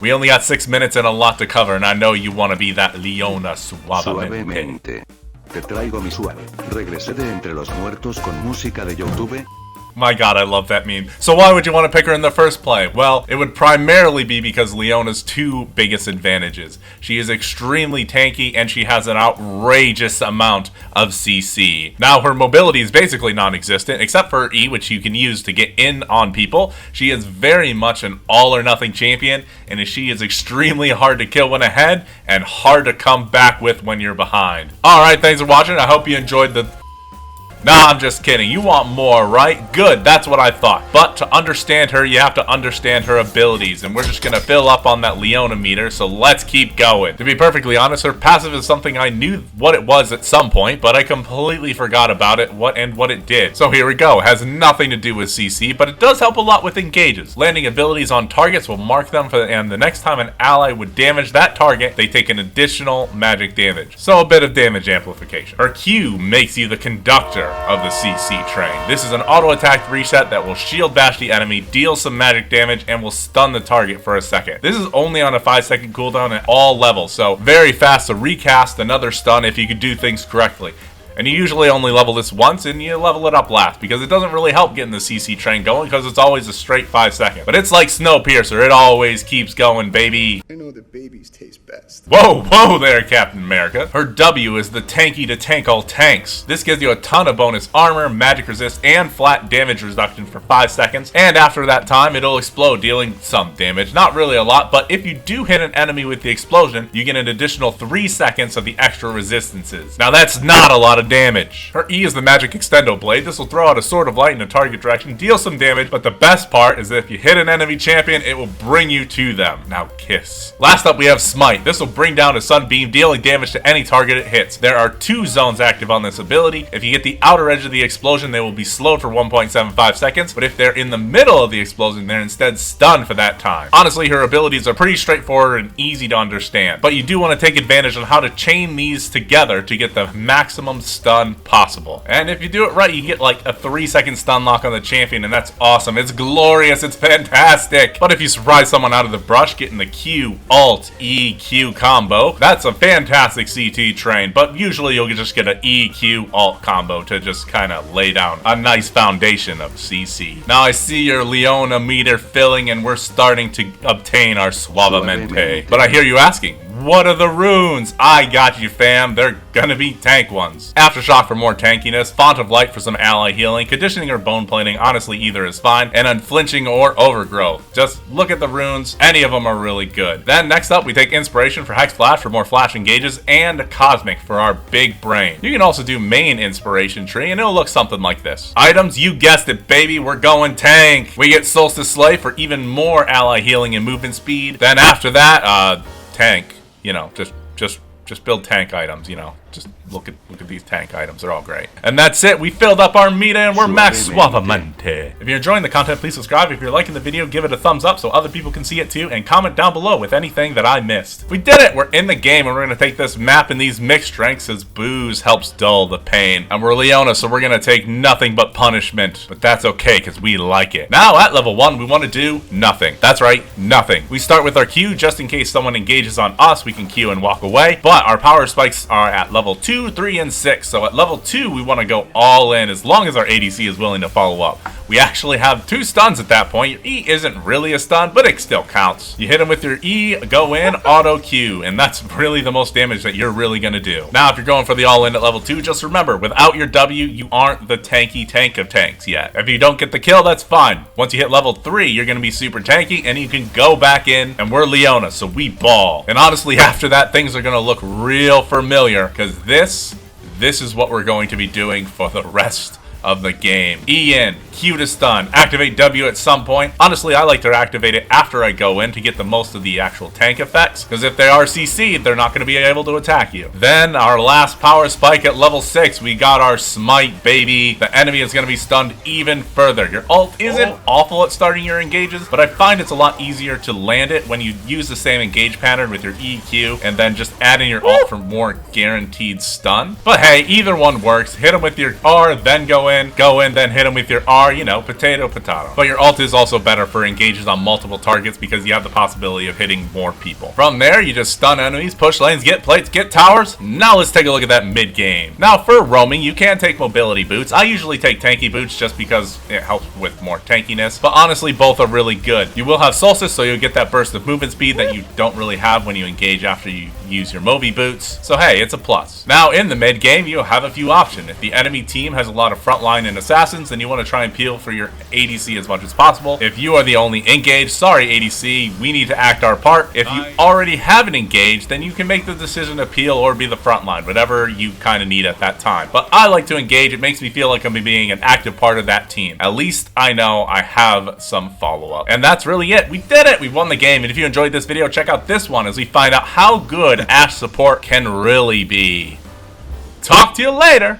We only got 6 minutes and a lot to cover, and I know you want to be that Leona suavemente. Te traigo mi suave. Regresé de entre los muertos con música de YouTube. My god, I love that meme. So why would you want to pick her in the first play? Well, it would primarily be because Leona's two biggest advantages. She is extremely tanky and she has an outrageous amount of CC. Now, her mobility is basically non-existent, except for her E, which you can use to get in on people. She is very much an all-or-nothing champion, and she is extremely hard to kill when ahead and hard to come back with when you're behind. Alright, thanks for watching. I hope you enjoyed the... Nah, I'm just kidding. You want more, right? Good, that's what I thought. But to understand her, you have to understand her abilities. And we're just going to fill up on that Leona meter, so let's keep going. To be perfectly honest, her passive is something I knew what it was at some point, but I completely forgot about it what it did. So here we go. It has nothing to do with CC, but it does help a lot with engages. Landing abilities on targets will mark them and the next time an ally would damage that target, they take an additional magic damage. So a bit of damage amplification. Her Q makes you the conductor of the CC train. This is an auto attack reset that will shield bash the enemy, deal some magic damage, and will stun the target for a second. This is only on a 5-second cooldown at all levels, so very fast to recast another stun if you could do things correctly. And you usually only level this once, and you level it up last, because it doesn't really help getting the CC train going, because it's always a straight 5 second. But it's like Snowpiercer, it always keeps going, baby. I know that babies taste best. Whoa, whoa there, Captain America. Her W is the tanky to tank all tanks. This gives you a ton of bonus armor, magic resist, and flat damage reduction for 5 seconds. And after that time, it'll explode, dealing some damage. Not really a lot, but if you do hit an enemy with the explosion, you get an additional 3 seconds of the extra resistances. Now that's not a lot of damage. Her E is the magic extendo blade. This will throw out a sword of light in a target direction, deal some damage, but the best part is that if you hit an enemy champion, it will bring you to them. Now kiss. Last up we have Smite. This will bring down a sunbeam, dealing damage to any target it hits. There are 2 zones active on this ability. If you get the outer edge of the explosion, they will be slowed for 1.75 seconds, but if they're in the middle of the explosion, they're instead stunned for that time. Honestly, her abilities are pretty straightforward and easy to understand, but you do want to take advantage on how to chain these together to get the maximum stun possible. And if you do it right, you get like a 3-second stun lock on the champion, and that's awesome. It's glorious, it's fantastic. But if you surprise someone out of the brush, getting the Q, Alt, E, Q combo, that's a fantastic CT train, but usually you'll just get an E, Q, Alt combo to just kind of lay down a nice foundation of CC. Now I see your Leona meter filling, and we're starting to obtain our Suavemente. But I hear you asking, what are the runes? I got you, fam. They're gonna be tank ones. Aftershock for more tankiness, Font of Light for some ally healing, conditioning or bone plating, honestly either is fine, and unflinching or overgrowth. Just look at the runes, any of them are really good. Then next up we take inspiration for Hex Flash for more flash engages, and Cosmic for our big brain. You can also do main inspiration tree, and it'll look something like this. Items, you guessed it, baby, we're going tank. We get Solstice Slay for even more ally healing and movement speed. Then after that, tank. You know, just build tank items, you know. Just look at these tank items. They're all great. And that's it. We filled up our meter and we're max suavemente. If you're enjoying the content, please subscribe. If you're liking the video, give it a thumbs up so other people can see it too. And comment down below with anything that I missed. We did it. We're in the game and we're going to take this map and these mixed strengths as booze helps dull the pain. And we're Leona, so we're going to take nothing but punishment. But that's okay because we like it. Now at level 1, we want to do nothing. That's right, nothing. We start with our Q just in case someone engages on us. We can Q and walk away. But our power spikes are at level 2, 3, and 6. So at level 2, we want to go all in as long as our ADC is willing to follow up. We actually have 2 stuns at that point. Your E isn't really a stun, but it still counts. You hit him with your E, go in, auto Q, and that's really the most damage that you're really going to do. Now, if you're going for the all-in at level 2, just remember, without your W, you aren't the tanky tank of tanks yet. If you don't get the kill, that's fine. Once you hit level 3, you're going to be super tanky, and you can go back in, and we're Leona, so we ball. And honestly, after that, things are going to look real familiar, because this is what we're going to be doing for the rest of the game. E in, Q to stun, activate W at some point. Honestly, I like to activate it after I go in to get the most of the actual tank effects, because if they are CC'd, they're not going to be able to attack you. Then our last power spike at level 6, we got our Smite, baby. The enemy is going to be stunned even further. Your ult isn't awful at starting your engages, but I find it's a lot easier to land it when you use the same engage pattern with your EQ and then just add in your ult for more guaranteed stun. But hey, either one works. Hit them with your R, then go go in, then hit them with your R, you know, potato, potato. But your ult is also better for engages on multiple targets because you have the possibility of hitting more people. From there, you just stun enemies, push lanes, get plates, get towers. Now let's take a look at that mid game. Now for roaming, you can take mobility boots. I usually take tanky boots just because it helps with more tankiness, but honestly, both are really good. You will have Solstice, so you'll get that burst of movement speed that you don't really have when you engage after you use your Moby boots. So hey, it's a plus. Now in the mid game, you have a few options. If the enemy team has a lot of frontline and assassins, then you want to try and peel for your ADC as much as possible. If you are the only engaged, sorry ADC, we need to act our part. If you already have an engage, then you can make the decision to peel or be the frontline, whatever you kind of need at that time. But I like to engage. It makes me feel like I'm being an active part of that team. At least I know I have some follow-up. And that's really it. We did it. We won the game. And if you enjoyed this video, check out this one as we find out how good Ashe support can really be. Talk to you later.